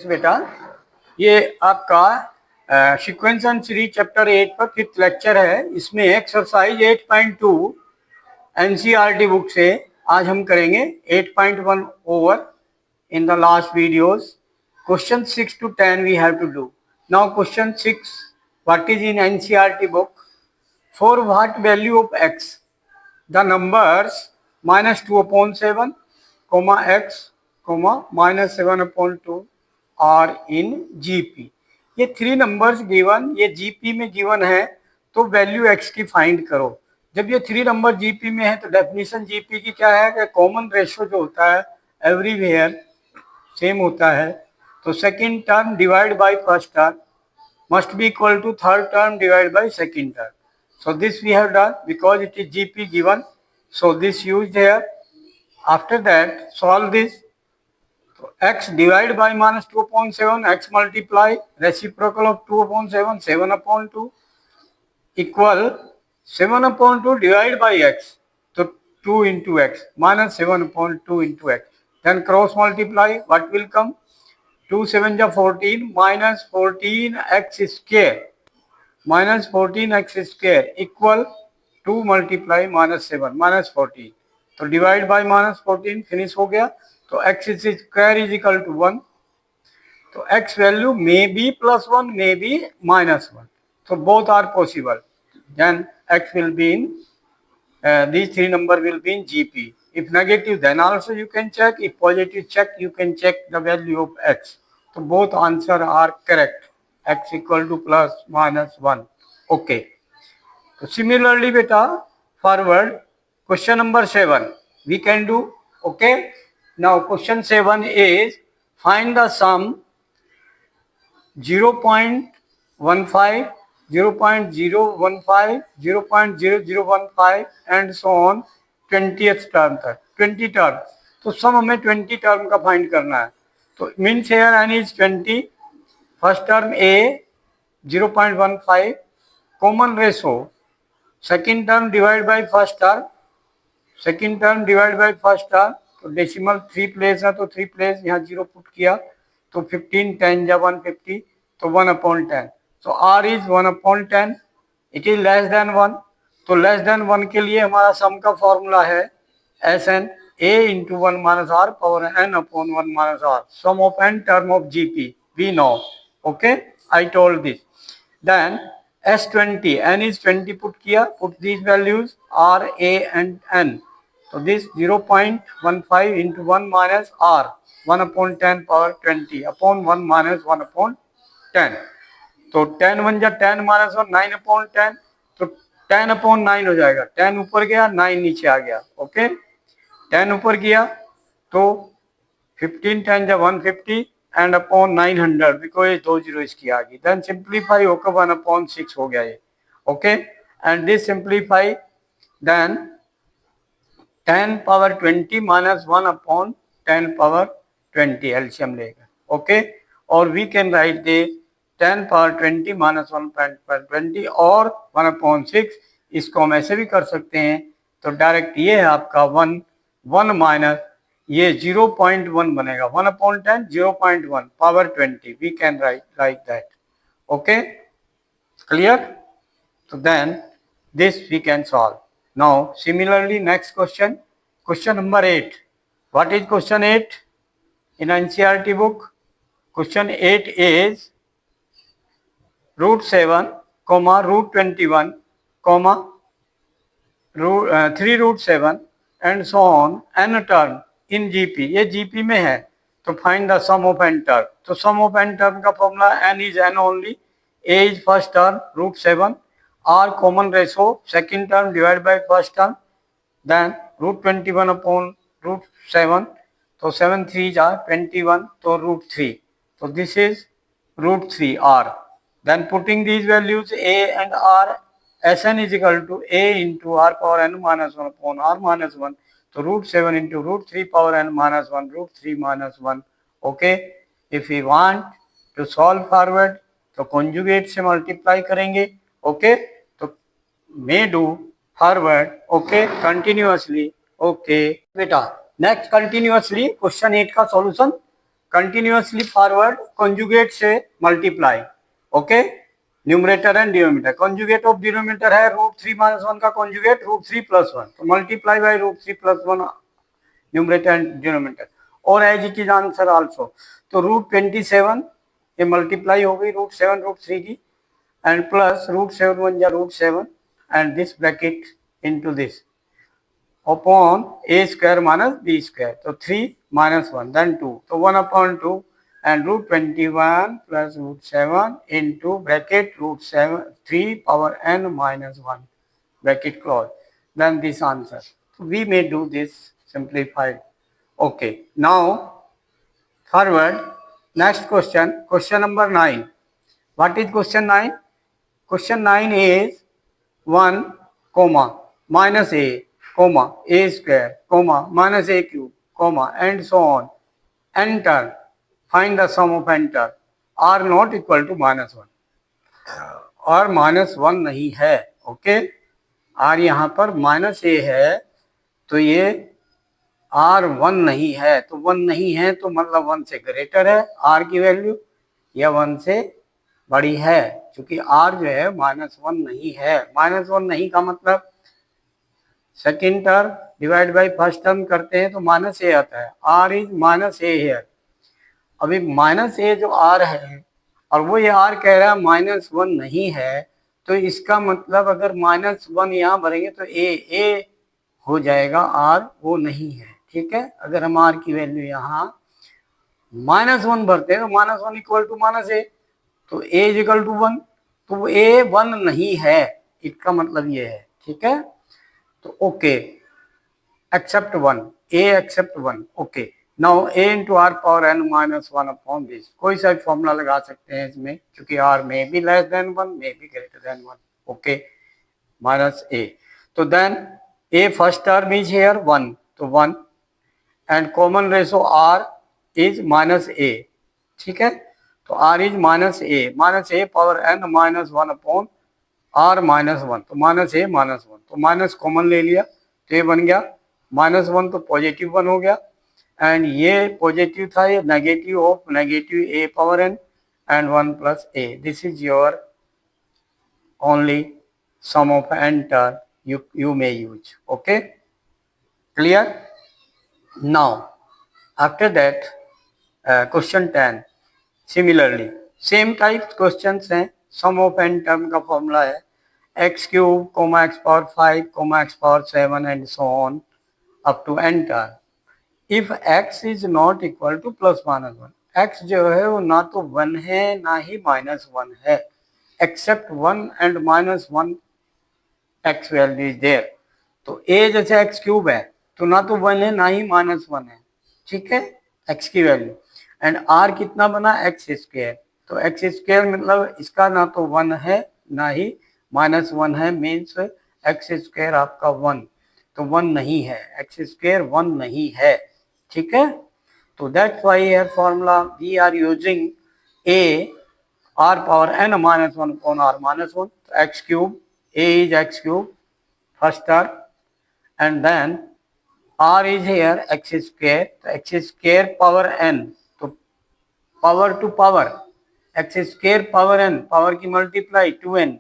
बेटा ये आपका सीक्वेंस एंड सीरीज चैप्टर 8 पर 5th लेक्चर है। इसमें एक्सरसाइज 8.2 एनसीईआरटी बुक से आज हम करेंगे 8.1 over in the last videos. Question 6 to 10 we have to do. Now question 6, what is in NCERT book? For what value of x the numbers -2/7, x, -7/2 are in GP. ये 3 numbers given, ये GP में given है तो value x की find करो। जब ये 3 number GP में है तो डेफिनेशन जीपी की क्या है कि कॉमन रेशियो जो होता है एवरीवेयर सेम होता है, तो second term divide by first term must be equal to third term divided by second term. So this we have done because it is GP given. So this used here. After that solve this. So x divided by -2/7, x multiply reciprocal of 2/7, 7/2 equal 7/2 divided by x. So 2 into x -7/2 into x. Then cross multiply, what will come? 2 7 जा 14 -14x square equal 2 multiply -7 -14, तो divide by -14 finish हो गया। तो x square is equal to 1, तो x value may be +1 may be -1, so both are possible. Then x will be in these 3 number will be in GP. If negative then also you can check, if positive check you can check the value of x. So both answer are correct, x equal to +-1. Okay. So similarly beta forward question number 7 we can do. Okay. Now question 7 is find the sum 0.15, 0.015, 0.0015 and so on 20th term तक 20 term. तो सम हमें 20 term का find करना है। तो means here n is 20, first term a 0.15, common ratio second term divide by first term, second term divide by first term, तो decimal 3 place है तो 3 प्लेस यहाँ 0 पुट किया तो 15 10 जा 150, तो 1/10। तो r is 1/10, it is less than 1, तो लेस देन 1 के लिए हमारा सम का फॉर्मूला है Sn a into 1 minus r power n upon 1 minus r, sum of n term of GP we know. Okay, I told this. Then S20, n is 20 put किया, put these values r, a and n. So this 0.15 into 1 minus r 1/10 power 20 upon 1 minus 1/10. तो 10 1 जा 10 minus 1 9/10, तो 10/9 हो जाएगा। 10 ऊपर गया 9 नीचे आ गया। ओके, 10 ऊपर गया तो 15 10 जा 150 एंड अपॉन 900 बिकॉज 2 जीरो इसकी आ गई। देन सिंप्लीफाई होकर 1/6 हो गया ये। Okay, and this simplify then 10 power 20 minus 1/10 power 20 LCM लेगा। ओके, और we can write the 10 power 20 minus 1/20 और 1/6, इसको हम ऐसे भी कर सकते हैं। तो डायरेक्ट ये है आपका 1 माइनस ये 0.1 बनेगा, 1/10 0.1 power 20, we can write like that. Okay, clear? तो then this we can solve. Now similarly next question, question number 8। What is question 8 in NCERT book? Question 8 is √7, √21, 3√7 and so on n term in GP. ये GP में है तो find the sum of n term. तो sum of n term का formula n is n only, a is first term √7, r common ratio second term divide by first term, then √21 upon √7, तो 7 3 जा 21, तो √3, तो this is √3r। Then putting these values a and r, Sn is equal to a into r power n minus 1 upon r minus 1. So √7 into √3 power n minus 1, √3 minus 1. Okay. If we want to solve forward, तो conjugate से multiply करेंगे. Okay. तो may do forward. Okay. Continuously. Okay. बेटा next continuously question 8 का solution continuously forward conjugate से multiply, okay, numerator and denominator. Conjugate of denominator है √3 - 1 का conjugate √3 + 1, तो multiply by √3 + 1 numerator and denominator, और as it is answer also. तो √27 ये multiply हो गई √7 √3 की, एंड प्लस √7 1 जा √7, and this bracket into this upon a square minus b square, तो 3 - 1 then 2, तो 1/2 and √21 plus √7 into bracket √7 3 power n minus 1 bracket close, then this answer. So we may do this simplified. Okay, now forward next question number 9. What is question 9? Question 9 is 1 comma minus a comma a square comma minus a cube comma and so on. Enter. Find the sum of enter. R not equal to -1. R -1 नहीं है, okay. R यहाँ पर -a है, तो ये R 1 नहीं है, तो 1 नहीं है तो मतलब 1 से ग्रेटर है R की वैल्यू, या 1 से बड़ी है, क्योंकि R जो है -1 नहीं है। -1 नहीं का मतलब second term divide by first term करते हैं तो -a आता है। R इज -a है। अभी -a जो R है और वो ये R कह रहा है -1 नहीं है, तो इसका मतलब अगर -1 यहाँ भरेंगे तो a हो जाएगा, R वो नहीं है, ठीक है। अगर हम R की वैल्यू यहाँ -1 भरते हैं तो -1 इक्वल टू -a, तो a इज इक्वल टू 1, तो a 1 नहीं है, इसका मतलब ये है, ठीक है। तो okay, except 1, a except 1, okay. Now a into r power n -1 upon this, कोई सा भी फॉर्मूला लगा सकते हैं इसमें, क्योंकि r में भी लेस देन 1 में भी ग्रेटर देन 1, ओके, -a। तो then a first term is here 1, तो 1, and common ratio r is -a, ठीक है। तो r is -a power n -1 upon r -1, तो -a -1, तो माइनस कॉमन ले लिया तो ये बन गया -1, तो पॉजिटिव 1 हो गया, एंड ये पॉजिटिव था, ये negative of negative a power n and 1 plus a। This is your only sum of n term you may use, okay, clear? Now after that question 10, similarly same type questions हैं, sum of n term का formula है x3, x power 5, x power 7 and so on up to n term. If x is not equal to +-1, x जो है वो ना तो 1 है ना ही -1 है, except 1 and -1 x value is there. तो a जैसे x3 है तो ना तो 1 है ना ही -1 है, ठीक है, x की वैल्यू, एंड r कितना बना x², तो x² मतलब इसका ना तो 1 है ना ही -1 है, मीन्स x² आपका 1, तो 1 नहीं है, x² 1 नहीं है, ठीक है। तो that's why here formula we are using a r power n -1 upon r -1, तो x3, a is x3 first term, and then r is here x², तो x² पावर n, तो power two power x² power n, power की multiply 2n,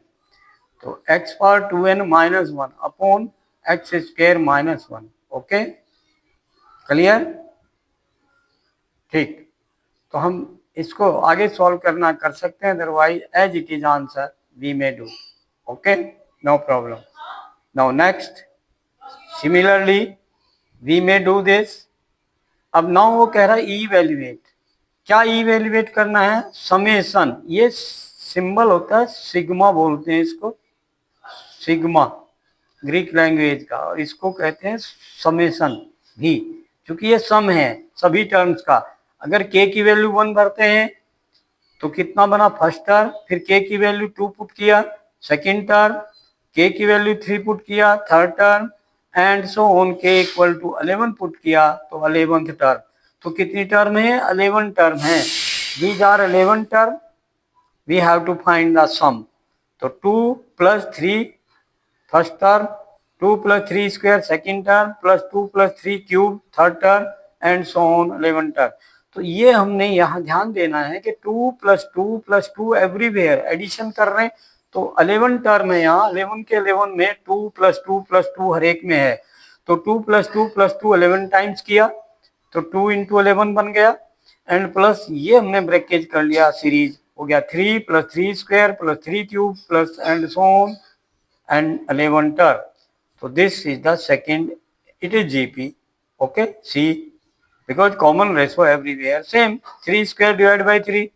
तो x power 2n -1 upon x² -1, okay, clear, ठीक। तो हम इसको आगे solve करना कर सकते हैं, otherwise as it is answer we may do, okay, no problem. Now next, similarly we may do this. अब नाउ वो कह रहा है इवैल्यूएट, क्या इवैल्यूएट करना है, समेशन, ये सिंबल होता है सिग्मा, बोलते हैं इसको सिग्मा ग्रीक लैंग्वेज का, और इसको कहते हैं समेशन भी, क्योंकि ये सम है सभी टर्म्स का। अगर k की वैल्यू 1 भरते हैं तो कितना बना फर्स्ट टर्म, फिर k की वैल्यू 2 पुट किया सेकेंड टर्म, k की वैल्यू 3 पुट किया third term, and so on k equal to 11 put किया तो 11th टर्म। तो कितनी टर्म है, 11 टर्म है, these are 11 term, we have to find the sum. तो 2 + 3 first term, 2 + 3² second term, +2 + 3³ third term, and so on 11 term. तो ये हमने यहाँ ध्यान देना है कि 2 + 2 एवरीवेयर एडिशन कर रहे हैं, तो 11 टर्म है यहाँ, 11 के 11 में 2 + 2 हर एक में है, तो 2 + 2 + 2 11 टाइम्स किया, तो 2 × 11 बन गया, एंड प्लस ये हमने ब्रेकेज कर लिया, सीरीज हो गया 3 + 3² + 3³ plus and so on and 11 term. So this is the second, it is GP. Okay, C, because common ratio everywhere same, 3² divided by 3,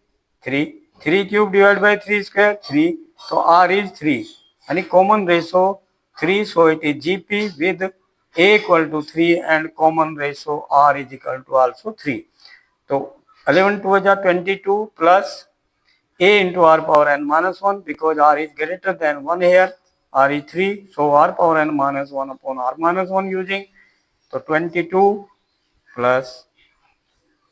3, 3³ divided by 3², 3. So R is 3. And common ratio 3, so it is GP with A equal to 3 and common ratio R is equal to also 3. So 11 2 is 22 plus A into R power n minus 1, because R is greater than 1 here. R is 3, so R power n minus 1 upon R minus 1 using. So 22 plus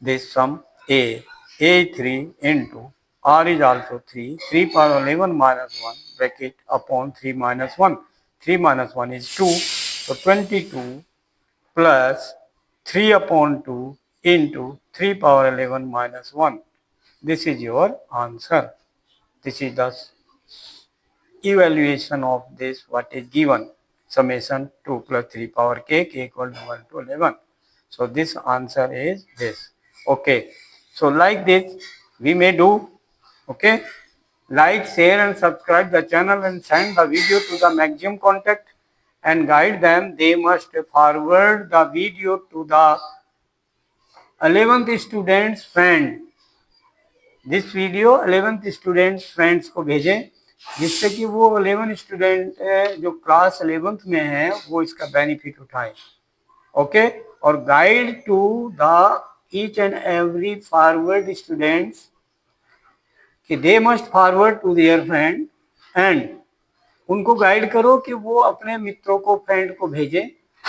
this sum A is 3 into R is also 3, 3 power 11 minus 1 bracket upon 3 minus 1. 3 minus 1 is 2, so 22 plus 3 upon 2 into 3 power 11 minus 1. This is your answer. This is the evaluation of this, what is given, summation 2 + 3 power k equal to 1 to 11. So this answer is this. Okay, so like this we may do. Okay, like, share and subscribe the channel and send the video to the maximum contact and guide them. They must forward the video to the 11th students friend. This video 11th students friends को भेजें, जिससे कि वो 11 student जो class 11th में है वो इसका बेनिफिट उठाएं. ओके, और guide to the each and every forward students कि they must forward to their friend, and उनको गाइड करो कि वो अपने मित्रों को, फ्रेंड को भेजें,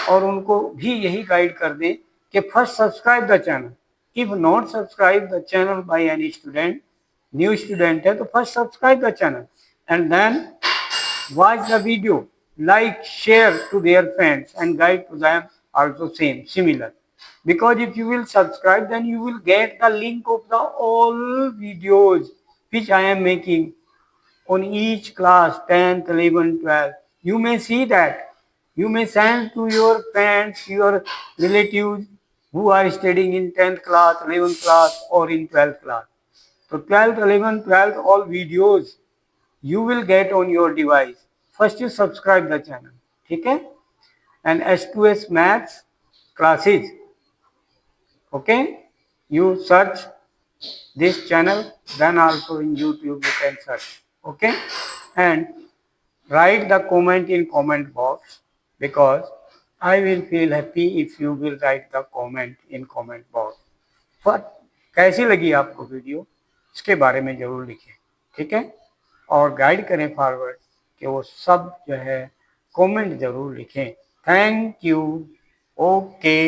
और उनको भी यही गाइड कर दें कि first subscribe the channel. If not subscribe the channel by any student, new student है तो first subscribe the channel and then watch the video, like, share to their friends and guide to them also similar, because if you will subscribe then you will get the link of the all videos which I am making on each class, 10th, 11th, 12th. You may see that. You may send to your friends, your relatives who are studying in 10th class, 11th class or in 12th class. So 12th, 11th, 12th, all videos you will get on your device. First you subscribe the channel. Okay? And S2S Maths classes. Okay? You search this channel, then also in YouTube you can search. Okay, and write the comment in comment box, because I will feel happy if you will write the comment in comment box. पर कैसी लगी आपको video, इसके बारे में जरूर लिखें. ठीक है, और गाइड करें फॉरवर्ड कि वो सब जो है कमेंट जरूर लिखें. Thank you. ओके.